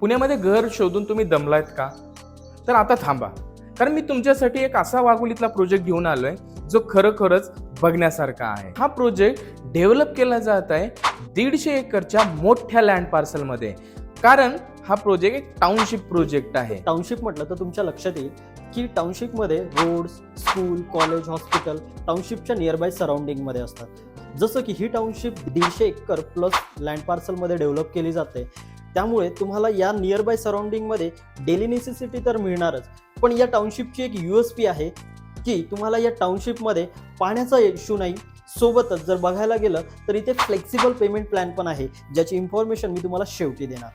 पुण्यामध्ये घर शोधून तुम्ही दमलायत का? तर आता थांबा, कारण मी तुमच्यासाठी एक असा वाघोलीतला प्रोजेक्ट घेऊन आलोय जो खरोखरच बघण्यासारखा आहे. हा प्रोजेक्ट डेव्हलप केला जात आहे 150 एकरच्या मोठ्या लँड पार्सल मध्ये, कारण हा प्रोजेक्ट एक टाउनशिप प्रोजेक्ट आहे. टाउनशिप म्हटलं तर तुमच्या लक्षात येईल की टाउनशिपमध्ये रोड्स, स्कूल, कॉलेज, हॉस्पिटल टाउनशिपच्या नियरबाय सराउंडिंगमध्ये असतात. जसं की ही टाउनशिप 150 एकर प्लस लँड पार्सलमध्ये डेव्हलप केली जाते. त्यामुळे तुम्हाला या नियरबाय सराउंडिंगमध्ये डेली नेसेसिटी तर मिळणारच, पण या टाउनशिपची एक USP आहे की तुम्हाला या टाउनशिपमध्ये पाण्याचा इश्यू नाही. सोबतच जर बघायला गेलं तर इथे फ्लेक्सिबल पेमेंट प्लॅन पण आहे, ज्याची इन्फॉर्मेशन मी तुम्हाला शेवटी देणार.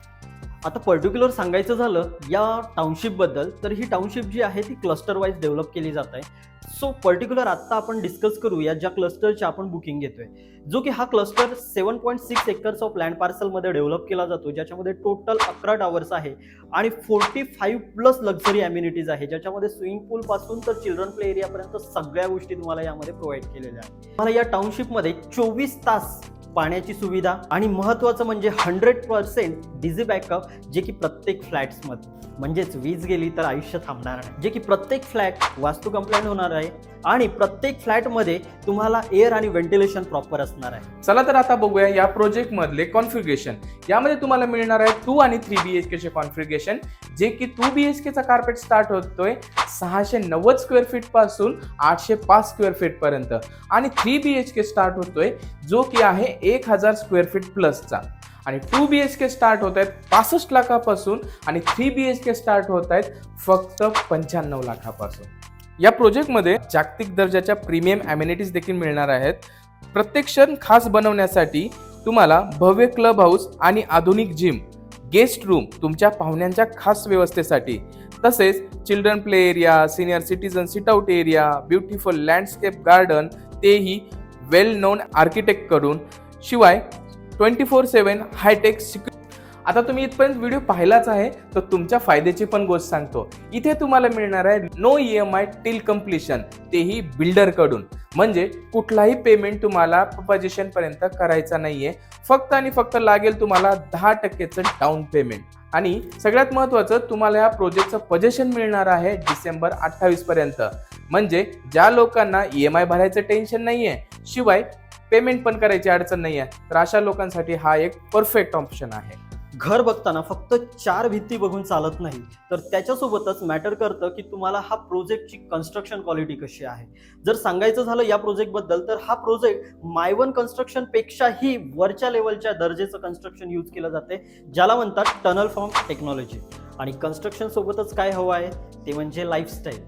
आता पर्टिक्युलर सांगायचं झालं या टाउनशिपबद्दल, तर ही टाउनशिप जी आहे ती क्लस्टर वाईज डेव्हलप केली जात आहे. सो पर्टिक्युलर आत्ता आपण डिस्कस करूया ज्या क्लस्टरची आपण बुकिंग घेतोय, जो की हा क्लस्टर 7.6 एकर्स ऑफ लँड पार्सलमध्ये डेव्हलप केला जातो, ज्याच्यामध्ये टोटल 11 टावर्स आहे आणि 45 प्लस लक्झरी अम्युनिटीज आहे, ज्याच्यामध्ये स्विमिंग पूल पासून तर चिल्ड्रन प्ले एरियापर्यंत सगळ्या गोष्टी तुम्हाला यामध्ये प्रोव्हाइड केलेल्या आहेत. तुम्हाला या टाउनशिपमध्ये 24 तास पाण्याची सुविधा आणि महत्त्वाचं म्हणजे 100% डीझी बॅकअप, जे की प्रत्येक फ्लॅट्समध्ये, म्हणजेच वीज गेली तर आयुष्य थांबणार नाही, जे की प्रत्येक फ्लॅट वास्तू कंप्लायंट होणार आहे आणि प्रत्येक फ्लॅटमध्ये तुम्हाला एअर आणि व्हेंटिलेशन प्रॉपर असणार आहे. चला तर आता बघूया या प्रोजेक्ट मधले कॉन्फिगरेशन. यामध्ये तुम्हाला मिळणार आहे 2 आणि 3 BHK चे कॉन्फिगरेशन, जे की 2 BHK चा कार्पेट स्टार्ट होतोय 690 स्क्वेअर फीट पासून 805 स्क्वेअर फीट पर्यंत आणि 3 BHK स्टार्ट होतोय जो की आहे 1000 स्क्वेअर फीट प्लसचा आणि 2 BHK स्टार्ट होत आहेत 65 लाखापासून आणि 3 BHK स्टार्ट होत आहेत फक्त 95 लाखापासून. या प्रोजेक्टमध्ये जागतिक दर्जाच्या प्रीमियम अमेनिटीज देखील मिळणार आहेत. प्रत्येक क्षण खास बनवण्यासाठी तुम्हाला भव्य क्लब हाऊस आणि आधुनिक जिम, गेस्ट रूम तुमच्या पाहुण्यांच्या खास व्यवस्थेसाठी, तसेच children play area, senior citizen sit out area, beautiful landscape garden, तेही वेल नोन आर्किटेक्ट कडून, शिवाय 24/7 हायटेक सिक्युरिटी. आता तुम्ही इथपर्यंत व्हिडिओ पाहिलाच आहे, तर तुमच्या फायद्याची पण गोष्ट सांगतो. इथे तुम्हाला मिळणार आहे नो EMI टिल कम्प्लिशन, तेही बिल्डर कडून. म्हणजे कुठलाही पेमेंट तुम्हाला पोजेशन पर्यंत करायचा नाहीये, फक्त आणि फक्त लागेल तुम्हाला 10% डाऊन पेमेंट. आणि सगळ्यात महत्त्वाचं, तुम्हाला या प्रोजेक्टचं पोजेशन मिळणार आहे डिसेंबर 28 पर्यंत. म्हणजे ज्या लोकांना EMI भरायचं टेन्शन नाहीये, शिवाय पेमेंट पण करायची अडचण नाहीये, तर अशा लोकांसाठी हा एक परफेक्ट ऑप्शन आहे. घर बघताना फक्त 4 भिंती बघून चालत नाही, तर त्याच्यासोबतच मॅटर करतं की तुम्हाला हा प्रोजेक्टची कन्स्ट्रक्शन क्वालिटी कशी आहे. जर सांगायचं झालं या प्रोजेक्टबद्दल, तर हा प्रोजेक्ट मायवन कन्स्ट्रक्शन पेक्षाही वरच्या लेवलच्या दर्जेचं कन्स्ट्रक्शन यूज केलं जाते, ज्याला म्हणतात टनल फॉर्म टेक्नॉलॉजी. आणि कन्स्ट्रक्शन सोबतच काय हवं आहे ते म्हणजे लाईफस्टाईल,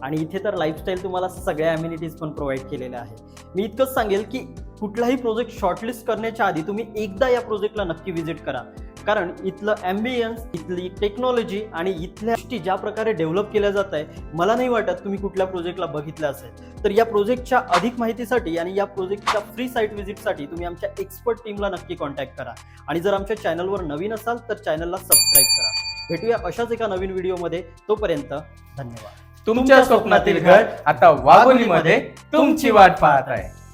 आणि इथे तर लाईफस्टाईल तुम्हाला सगळ्या अम्युनिटीज पण प्रोव्हाइड केलेल्या आहे. मी इतकंच सांगेल की कुठलाही प्रोजेक्ट शॉर्टलिस्ट करण्याच्या आधी तुम्ही एकदा या प्रोजेक्टला नक्की व्हिजिट करा, कारण इथलं ॲम्बियन्स, इथली टेक्नॉलॉजी आणि इथल्या गोष्टी ज्या प्रकारे डेव्हलप केल्या जात आहे, मला नाही वाटत तुम्ही कुठल्या प्रोजेक्टला बघितलं असेल. तर या प्रोजेक्टच्या अधिक माहितीसाठी आणि या प्रोजेक्टच्या फ्री साईट व्हिजिटसाठी तुम्ही आमच्या एक्सपर्ट टीमला नक्की कॉन्टॅक्ट करा. आणि जर आमच्या चॅनलवर नवीन असाल तर चॅनलला सबस्क्राईब करा. भेटूया अशाच एका नवीन व्हिडिओमध्ये. तोपर्यंत धन्यवाद. तुमच्या स्वप्नातील घर आता वाघोलीमध्ये तुमची वाट पाहत आहे.